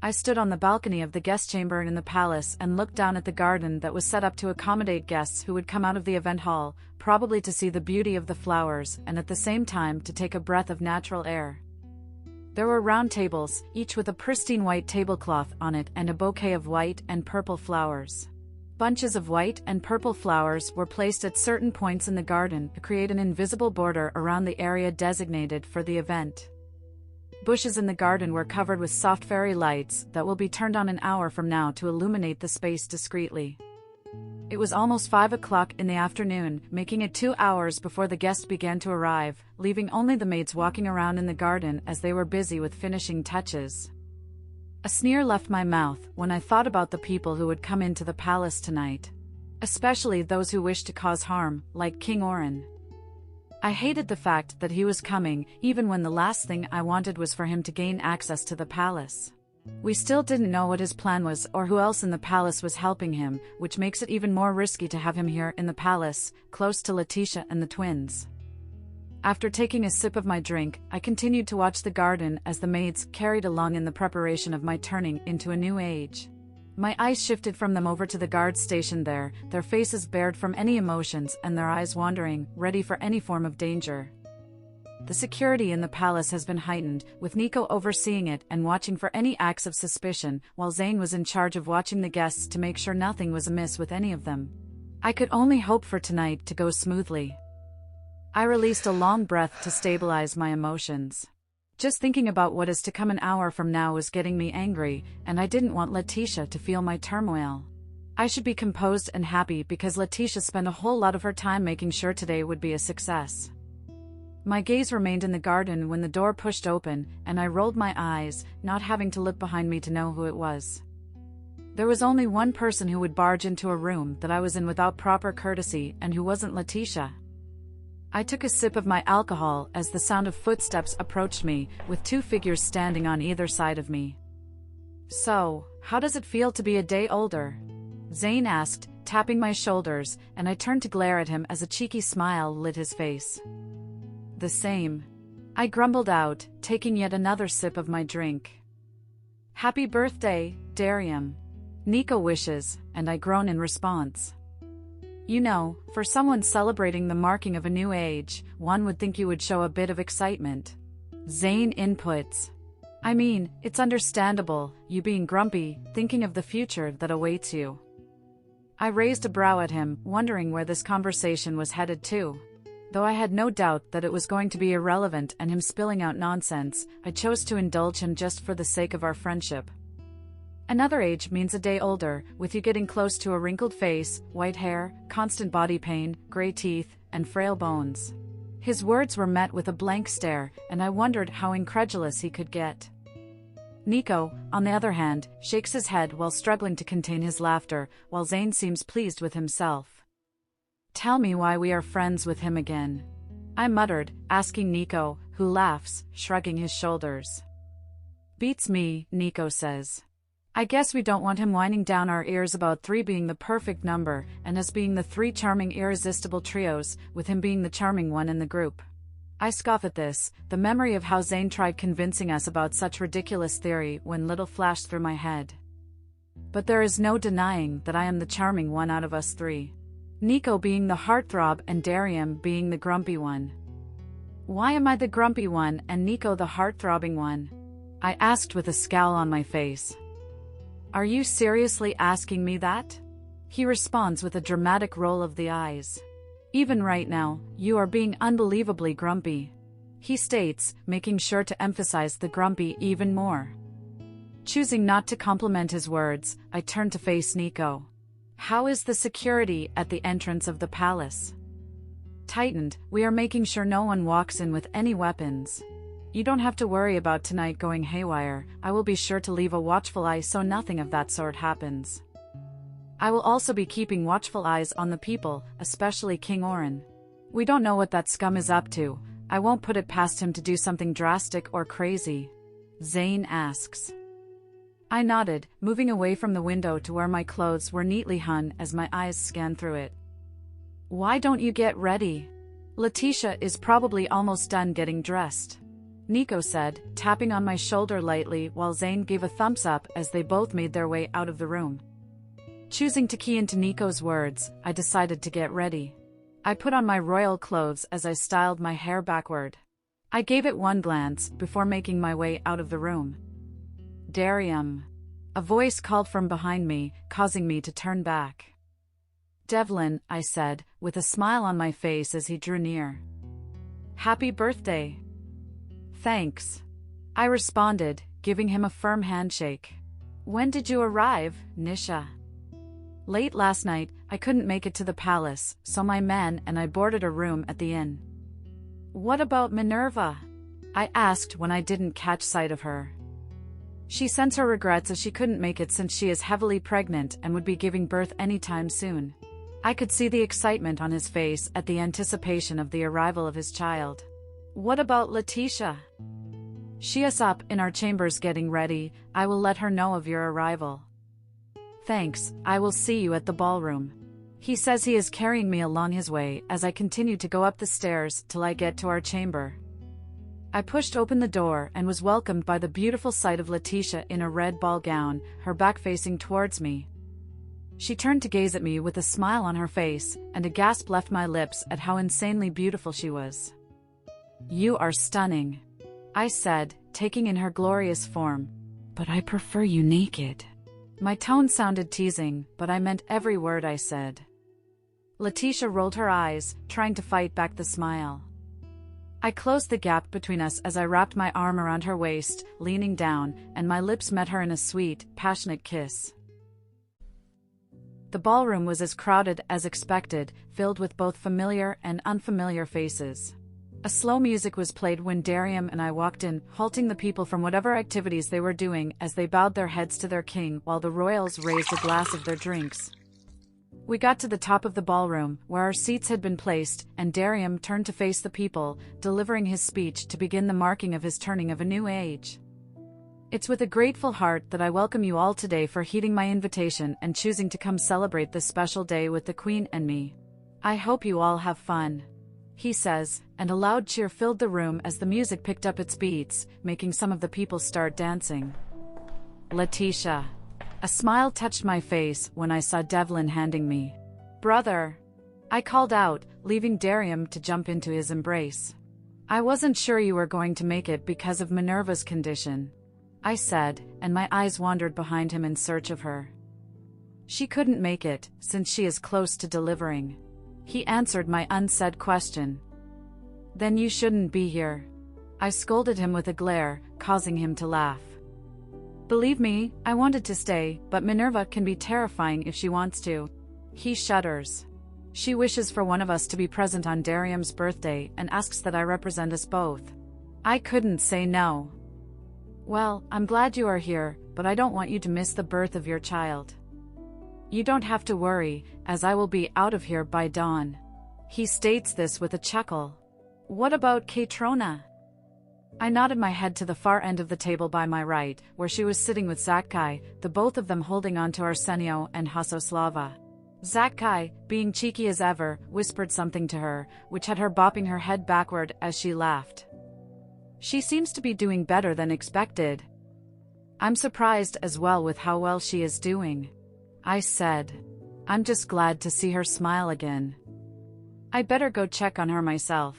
I stood on the balcony of the guest chamber in the palace and looked down at the garden that was set up to accommodate guests who would come out of the event hall, probably to see the beauty of the flowers and at the same time to take a breath of natural air. There were round tables, each with a pristine white tablecloth on it and a bouquet of white and purple flowers. Bunches of white and purple flowers were placed at certain points in the garden to create an invisible border around the area designated for the event. Bushes in the garden were covered with soft fairy lights that will be turned on an hour from now to illuminate the space discreetly. It was almost 5 o'clock in the afternoon, making it 2 hours before the guests began to arrive, leaving only the maids walking around in the garden as they were busy with finishing touches. A sneer left my mouth when I thought about the people who would come into the palace tonight. Especially those who wished to cause harm, like King Orin. I hated the fact that he was coming, even when the last thing I wanted was for him to gain access to the palace. We still didn't know what his plan was or who else in the palace was helping him, which makes it even more risky to have him here in the palace, close to Letitia and the twins. After taking a sip of my drink, I continued to watch the garden as the maids carried along in the preparation of my turning into a new age. My eyes shifted from them over to the guard stationed there, their faces bared from any emotions and their eyes wandering, ready for any form of danger. The security in the palace has been heightened, with Nico overseeing it and watching for any acts of suspicion, while Zane was in charge of watching the guests to make sure nothing was amiss with any of them. I could only hope for tonight to go smoothly. I released a long breath to stabilize my emotions. Just thinking about what is to come an hour from now was getting me angry, and I didn't want Letitia to feel my turmoil. I should be composed and happy because Letitia spent a whole lot of her time making sure today would be a success. My gaze remained in the garden when the door pushed open, and I rolled my eyes, not having to look behind me to know who it was. There was only one person who would barge into a room that I was in without proper courtesy and who wasn't Letitia. I took a sip of my alcohol as the sound of footsteps approached me, with 2 figures standing on either side of me. "So, how does it feel to be a day older?" Zane asked, tapping my shoulders, and I turned to glare at him as a cheeky smile lit his face. "The same," I grumbled out, taking yet another sip of my drink. "Happy birthday, Darium," Nico wishes, and I groan in response. "You know, for someone celebrating the marking of a new age, one would think you would show a bit of excitement." Zane inputs. "I mean, it's understandable, you being grumpy, thinking of the future that awaits you." I raised a brow at him, wondering where this conversation was headed to. Though I had no doubt that it was going to be irrelevant and him spilling out nonsense, I chose to indulge him just for the sake of our friendship. "Another age means a day older, with you getting close to a wrinkled face, white hair, constant body pain, gray teeth, and frail bones." His words were met with a blank stare, and I wondered how incredulous he could get. Nico, on the other hand, shakes his head while struggling to contain his laughter, while Zane seems pleased with himself. "Tell me why we are friends with him again," I muttered, asking Nico, who laughs, shrugging his shoulders. "Beats me," Nico says. "I guess we don't want him whining down our ears about 3 being the perfect number, and us being the 3 charming irresistible trios, with him being the charming one in the group." I scoff at this, the memory of how Zane tried convincing us about such ridiculous theory when little flashed through my head. But there is no denying that I am the charming one out of us 3. Nico being the heartthrob and Darium being the grumpy one. Why am I the grumpy one and Nico the heart-throbbing one? I asked with a scowl on my face. "Are you seriously asking me that?" He responds with a dramatic roll of the eyes. "Even right now, you are being unbelievably grumpy," he states, making sure to emphasize the grumpy even more. Choosing not to compliment his words, I turn to face Nico. "How is the security at the entrance of the palace?" "Tightened, we are making sure no one walks in with any weapons. You don't have to worry about tonight going haywire, I will be sure to leave a watchful eye so nothing of that sort happens. I will also be keeping watchful eyes on the people, especially King Orin. We don't know what that scum is up to, I won't put it past him to do something drastic or crazy." Zane asks. I nodded, moving away from the window to where my clothes were neatly hung as my eyes scanned through it. "Why don't you get ready? Letitia is probably almost done getting dressed." Nico said, tapping on my shoulder lightly while Zane gave a thumbs up as they both made their way out of the room. Choosing to key into Nico's words, I decided to get ready. I put on my royal clothes as I styled my hair backward. I gave it one glance before making my way out of the room. Darium. A voice called from behind me, causing me to turn back. Devlin, I said, with a smile on my face as he drew near. Happy birthday. Thanks. I responded, giving him a firm handshake. When did you arrive, Nisha? Late last night, I couldn't make it to the palace, so my men and I boarded a room at the inn. What about Minerva? I asked when I didn't catch sight of her. She sends her regrets as she couldn't make it since she is heavily pregnant and would be giving birth anytime soon. I could see the excitement on his face at the anticipation of the arrival of his child. What about Letitia? She is up in our chambers getting ready. I will let her know of your arrival. Thanks, I will see you at the ballroom. He says he is carrying me along his way as I continue to go up the stairs till I get to our chamber. I pushed open the door and was welcomed by the beautiful sight of Letitia in a red ball gown, her back facing towards me. She turned to gaze at me with a smile on her face, and a gasp left my lips at how insanely beautiful she was. You are stunning, I said, taking in her glorious form. But I prefer you naked. My tone sounded teasing, but I meant every word I said. Letitia rolled her eyes, trying to fight back the smile. I closed the gap between us as I wrapped my arm around her waist, leaning down, and my lips met her in a sweet, passionate kiss. The ballroom was as crowded as expected, filled with both familiar and unfamiliar faces. A slow music was played when Darium and I walked in, halting the people from whatever activities they were doing as they bowed their heads to their king while the royals raised a glass of their drinks. We got to the top of the ballroom, where our seats had been placed, and Darium turned to face the people, delivering his speech to begin the marking of his turning of a new age. It's with a grateful heart that I welcome you all today for heeding my invitation and choosing to come celebrate this special day with the Queen and me. I hope you all have fun, he says, and a loud cheer filled the room as the music picked up its beats, making some of the people start dancing. Letitia. A smile touched my face when I saw Devlin handing me. Brother. I called out, leaving Darium to jump into his embrace. I wasn't sure you were going to make it because of Minerva's condition, I said, and my eyes wandered behind him in search of her. She couldn't make it, since she is close to delivering. He answered my unsaid question. Then you shouldn't be here. I scolded him with a glare, causing him to laugh. Believe me, I wanted to stay, but Minerva can be terrifying if she wants to. He shudders. She wishes for one of us to be present on Darium's birthday and asks that I represent us both. I couldn't say no. Well, I'm glad you are here, but I don't want you to miss the birth of your child. You don't have to worry, as I will be out of here by dawn. He states this with a chuckle. What about Katrona? I nodded my head to the far end of the table by my right, where she was sitting with Zakkai, the both of them holding on to Arsenio and Hasoslava. Zakkai, being cheeky as ever, whispered something to her, which had her bopping her head backward as she laughed. She seems to be doing better than expected. I'm surprised as well with how well she is doing, I said. I'm just glad to see her smile again. I better go check on her myself.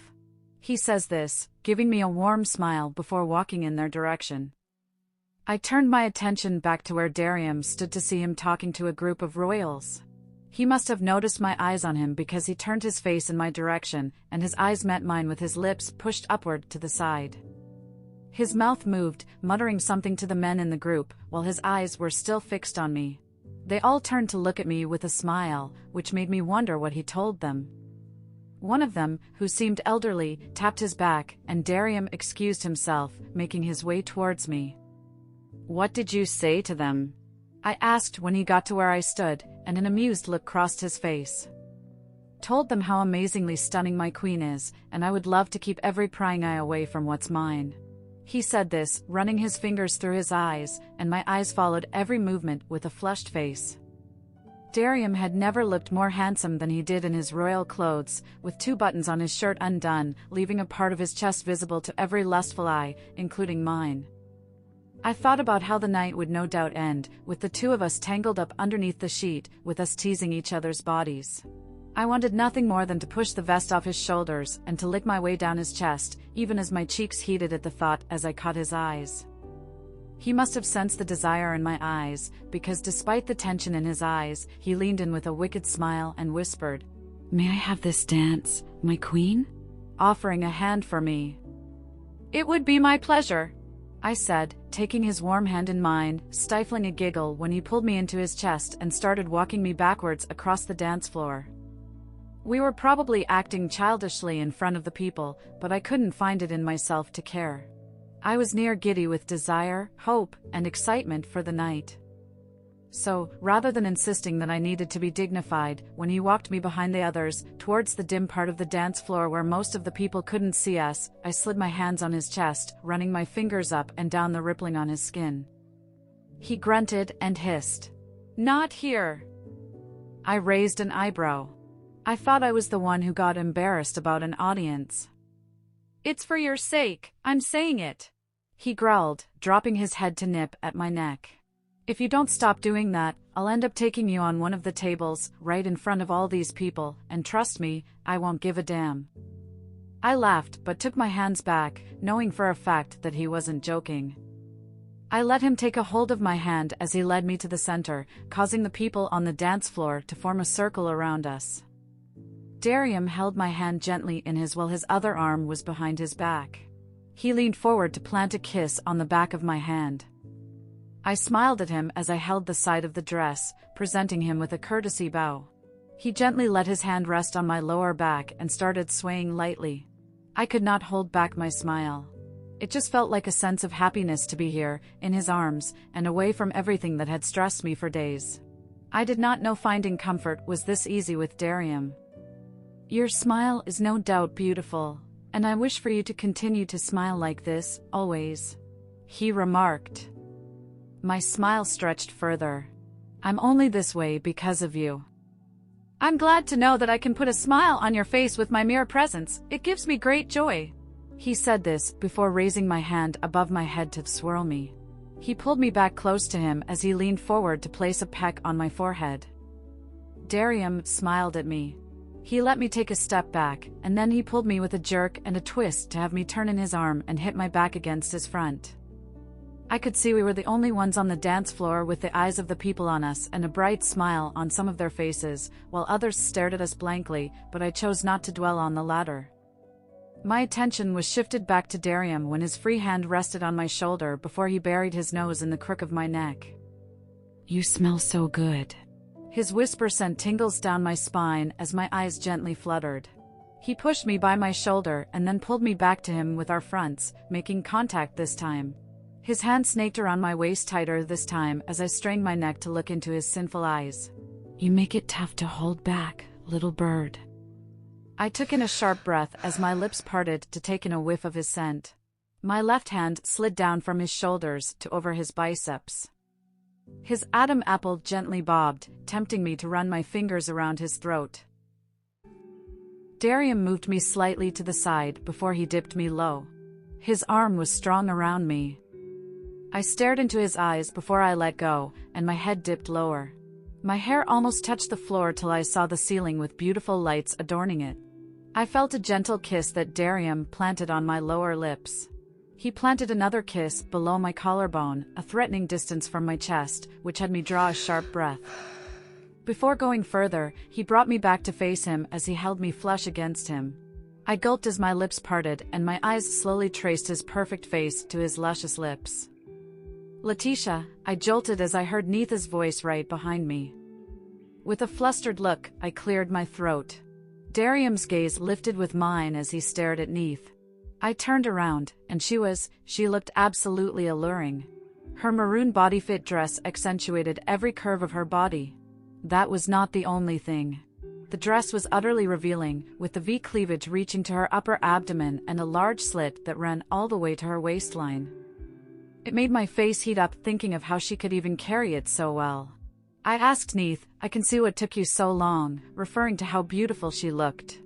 He says this, giving me a warm smile before walking in their direction. I turned my attention back to where Darium stood to see him talking to a group of royals. He must have noticed my eyes on him because he turned his face in my direction, and his eyes met mine with his lips pushed upward to the side. His mouth moved, muttering something to the men in the group, while his eyes were still fixed on me. They all turned to look at me with a smile, which made me wonder what he told them. One of them, who seemed elderly, tapped his back, and Darium excused himself, making his way towards me. What did you say to them? I asked when he got to where I stood, and an amused look crossed his face. Told them how amazingly stunning my queen is, and I would love to keep every prying eye away from what's mine. He said this, running his fingers through his eyes, and my eyes followed every movement with a flushed face. Darium had never looked more handsome than he did in his royal clothes, with 2 buttons on his shirt undone, leaving a part of his chest visible to every lustful eye, including mine. I thought about how the night would no doubt end, with the 2 of us tangled up underneath the sheet, with us teasing each other's bodies. I wanted nothing more than to push the vest off his shoulders and to lick my way down his chest, even as my cheeks heated at the thought as I caught his eyes. He must have sensed the desire in my eyes, because despite the tension in his eyes, he leaned in with a wicked smile and whispered, "May I have this dance, my queen?" offering a hand for me. "It would be my pleasure," I said, taking his warm hand in mine, stifling a giggle when he pulled me into his chest and started walking me backwards across the dance floor. We were probably acting childishly in front of the people, but I couldn't find it in myself to care. I was near giddy with desire, hope, and excitement for the night. So, rather than insisting that I needed to be dignified, when he walked me behind the others, towards the dim part of the dance floor where most of the people couldn't see us, I slid my hands on his chest, running my fingers up and down the rippling on his skin. He grunted and hissed, "Not here." I raised an eyebrow. I thought I was the one who got embarrassed about an audience. "It's for your sake, I'm saying it," he growled, dropping his head to nip at my neck. "If you don't stop doing that, I'll end up taking you on one of the tables, right in front of all these people, and trust me, I won't give a damn." I laughed but took my hands back, knowing for a fact that he wasn't joking. I let him take a hold of my hand as he led me to the center, causing the people on the dance floor to form a circle around us. Darium held my hand gently in his while his other arm was behind his back. He leaned forward to plant a kiss on the back of my hand. I smiled at him as I held the side of the dress, presenting him with a courtesy bow. He gently let his hand rest on my lower back and started swaying lightly. I could not hold back my smile. It just felt like a sense of happiness to be here, in his arms, and away from everything that had stressed me for days. I did not know finding comfort was this easy with Darium. "Your smile is no doubt beautiful, and I wish for you to continue to smile like this, always," he remarked. My smile stretched further. "I'm only this way because of you." "I'm glad to know that I can put a smile on your face with my mere presence, it gives me great joy." He said this before raising my hand above my head to swirl me. He pulled me back close to him as he leaned forward to place a peck on my forehead. Darium smiled at me. He let me take a step back, and then he pulled me with a jerk and a twist to have me turn in his arm and hit my back against his front. I could see we were the only ones on the dance floor with the eyes of the people on us and a bright smile on some of their faces, while others stared at us blankly, but I chose not to dwell on the latter. My attention was shifted back to Darium when his free hand rested on my shoulder before he buried his nose in the crook of my neck. "You smell so good." His whisper sent tingles down my spine as my eyes gently fluttered. He pushed me by my shoulder and then pulled me back to him with our fronts, making contact this time. His hand snaked around my waist tighter this time as I strained my neck to look into his sinful eyes. "You make it tough to hold back, little bird." I took in a sharp breath as my lips parted to take in a whiff of his scent. My left hand slid down from his shoulders to over his biceps. His Adam apple gently bobbed, tempting me to run my fingers around his throat. Darium moved me slightly to the side before he dipped me low. His arm was strong around me. I stared into his eyes before I let go, and my head dipped lower. My hair almost touched the floor till I saw the ceiling with beautiful lights adorning it. I felt a gentle kiss that Darium planted on my lower lips. He planted another kiss below my collarbone, a threatening distance from my chest, which had me draw a sharp breath. Before going further, he brought me back to face him as he held me flush against him. I gulped as my lips parted and my eyes slowly traced his perfect face to his luscious lips. "Letitia," I jolted as I heard Neetha's voice right behind me. With a flustered look, I cleared my throat. Darium's gaze lifted with mine as he stared at Neith. I turned around, and she looked absolutely alluring. Her maroon body-fit dress accentuated every curve of her body. That was not the only thing. The dress was utterly revealing, with the V-cleavage reaching to her upper abdomen and a large slit that ran all the way to her waistline. It made my face heat up thinking of how she could even carry it so well. I asked Neith, I can see what took you so long, referring to how beautiful she looked.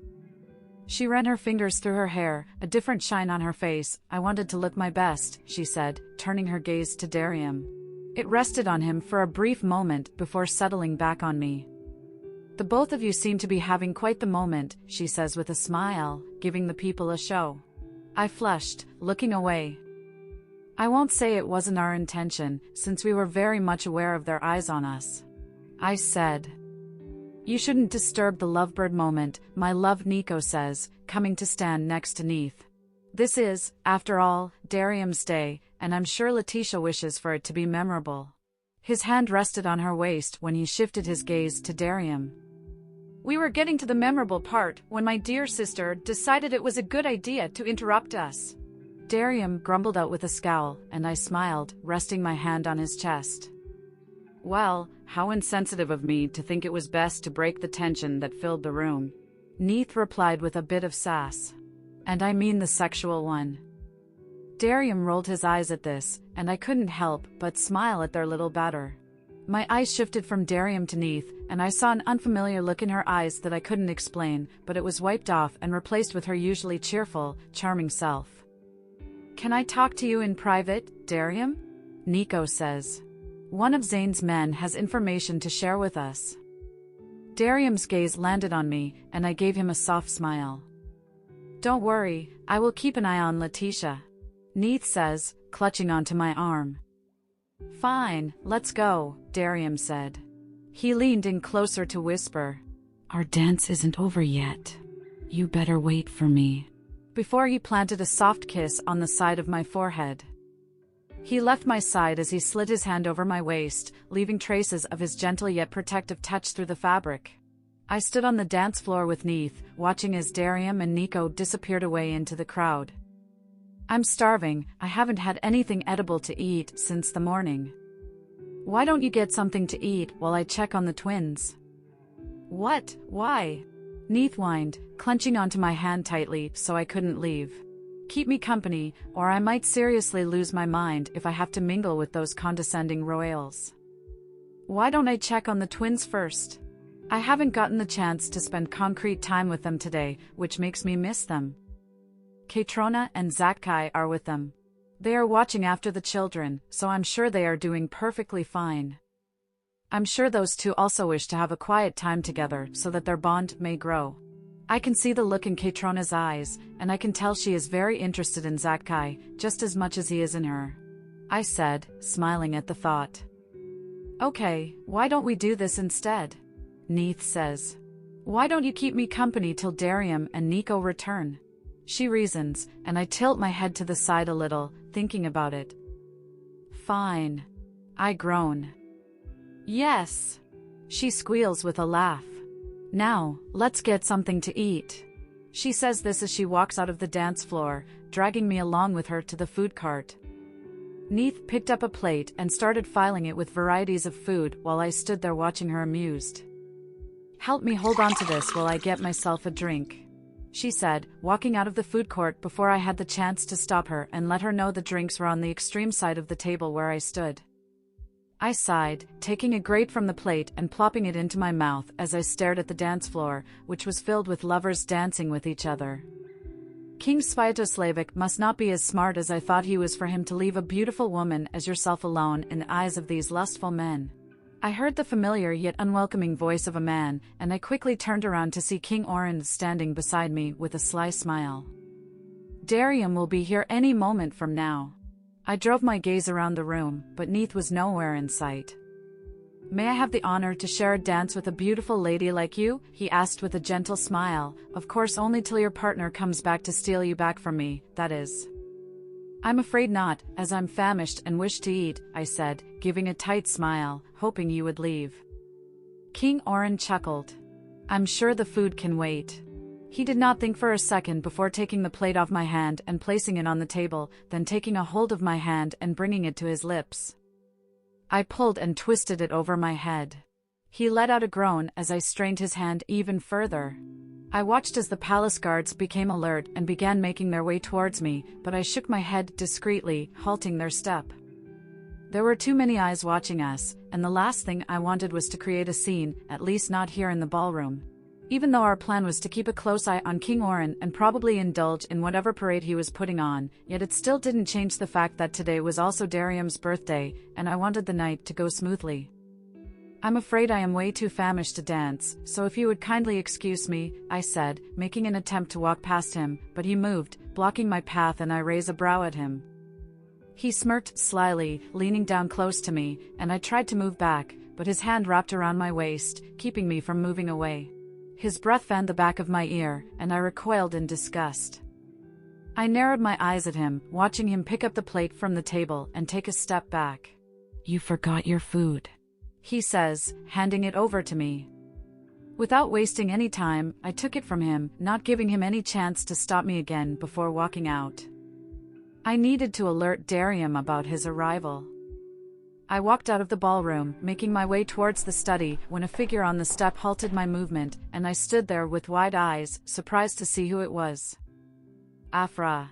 She ran her fingers through her hair, a different shine on her face. I wanted to look my best, she said, turning her gaze to Darium. It rested on him for a brief moment before settling back on me. The both of you seem to be having quite the moment, she says with a smile, giving the people a show. I flushed, looking away. I won't say it wasn't our intention, since we were very much aware of their eyes on us. I said. You shouldn't disturb the lovebird moment, my love, Nico says, coming to stand next to Neith. This is, after all, Darium's day, and I'm sure Letitia wishes for it to be memorable. His hand rested on her waist when he shifted his gaze to Darium. We were getting to the memorable part when my dear sister decided it was a good idea to interrupt us. Darium grumbled out with a scowl, and I smiled, resting my hand on his chest. Well, how insensitive of me to think it was best to break the tension that filled the room. Neith replied with a bit of sass. And I mean the sexual one. Darium rolled his eyes at this, and I couldn't help but smile at their little batter. My eyes shifted from Darium to Neith, and I saw an unfamiliar look in her eyes that I couldn't explain, but it was wiped off and replaced with her usually cheerful, charming self. Can I talk to you in private, Darium? Nico says. One of Zane's men has information to share with us. Darium's gaze landed on me, and I gave him a soft smile. Don't worry, I will keep an eye on Letitia. Neith says, clutching onto my arm. Fine, let's go, Darium said. He leaned in closer to whisper. Our dance isn't over yet. You better wait for me. Before he planted a soft kiss on the side of my forehead. He left my side as he slid his hand over my waist, leaving traces of his gentle yet protective touch through the fabric. I stood on the dance floor with Neith, watching as Darium and Nico disappeared away into the crowd. I'm starving, I haven't had anything edible to eat since the morning. Why don't you get something to eat while I check on the twins? What? Why? Neith whined, clenching onto my hand tightly so I couldn't leave. Keep me company, or I might seriously lose my mind if I have to mingle with those condescending royals. Why don't I check on the twins first? I haven't gotten the chance to spend concrete time with them today, which makes me miss them. Katrona and Zakkai are with them. They are watching after the children, so I'm sure they are doing perfectly fine. I'm sure those two also wish to have a quiet time together so that their bond may grow. I can see the look in Katrona's eyes, and I can tell she is very interested in Zakkai, just as much as he is in her. I said, smiling at the thought. Okay, why don't we do this instead? Neith says. Why don't you keep me company till Darium and Nico return? She reasons, and I tilt my head to the side a little, thinking about it. Fine. I groan. Yes. She squeals with a laugh. Now, let's get something to eat. She says this as she walks out of the dance floor, dragging me along with her to the food cart. Neith picked up a plate and started filing it with varieties of food while I stood there watching her amused. Help me hold on to this while I get myself a drink, she said, walking out of the food court before I had the chance to stop her and let her know the drinks were on the extreme side of the table where I stood. I sighed, taking a grate from the plate and plopping it into my mouth as I stared at the dance floor, which was filled with lovers dancing with each other. King Sviatoslavic must not be as smart as I thought he was for him to leave a beautiful woman as yourself alone in the eyes of these lustful men. I heard the familiar yet unwelcoming voice of a man, and I quickly turned around to see King Oren standing beside me with a sly smile. Darium will be here any moment from now. I drove my gaze around the room, but Neith was nowhere in sight. May I have the honor to share a dance with a beautiful lady like you? He asked with a gentle smile, of course only till your partner comes back to steal you back from me, that is. I'm afraid not, as I'm famished and wish to eat, I said, giving a tight smile, hoping you would leave. King Oren chuckled. I'm sure the food can wait. He did not think for a second before taking the plate off my hand and placing it on the table, then taking a hold of my hand and bringing it to his lips. I pulled and twisted it over my head. He let out a groan as I strained his hand even further. I watched as the palace guards became alert and began making their way towards me, but I shook my head discreetly, halting their step. There were too many eyes watching us, and the last thing I wanted was to create a scene, at least not here in the ballroom. Even though our plan was to keep a close eye on King Orin and probably indulge in whatever parade he was putting on, yet it still didn't change the fact that today was also Darium's birthday, and I wanted the night to go smoothly. "I'm afraid I am way too famished to dance, so if you would kindly excuse me," I said, making an attempt to walk past him, but he moved, blocking my path, and I raised a brow at him. He smirked slyly, leaning down close to me, and I tried to move back, but his hand wrapped around my waist, keeping me from moving away. His breath fanned the back of my ear, and I recoiled in disgust. I narrowed my eyes at him, watching him pick up the plate from the table and take a step back. "You forgot your food," he says, handing it over to me. Without wasting any time, I took it from him, not giving him any chance to stop me again before walking out. I needed to alert Darium about his arrival. I walked out of the ballroom, making my way towards the study, when a figure on the step halted my movement, and I stood there with wide eyes, surprised to see who it was. Afra.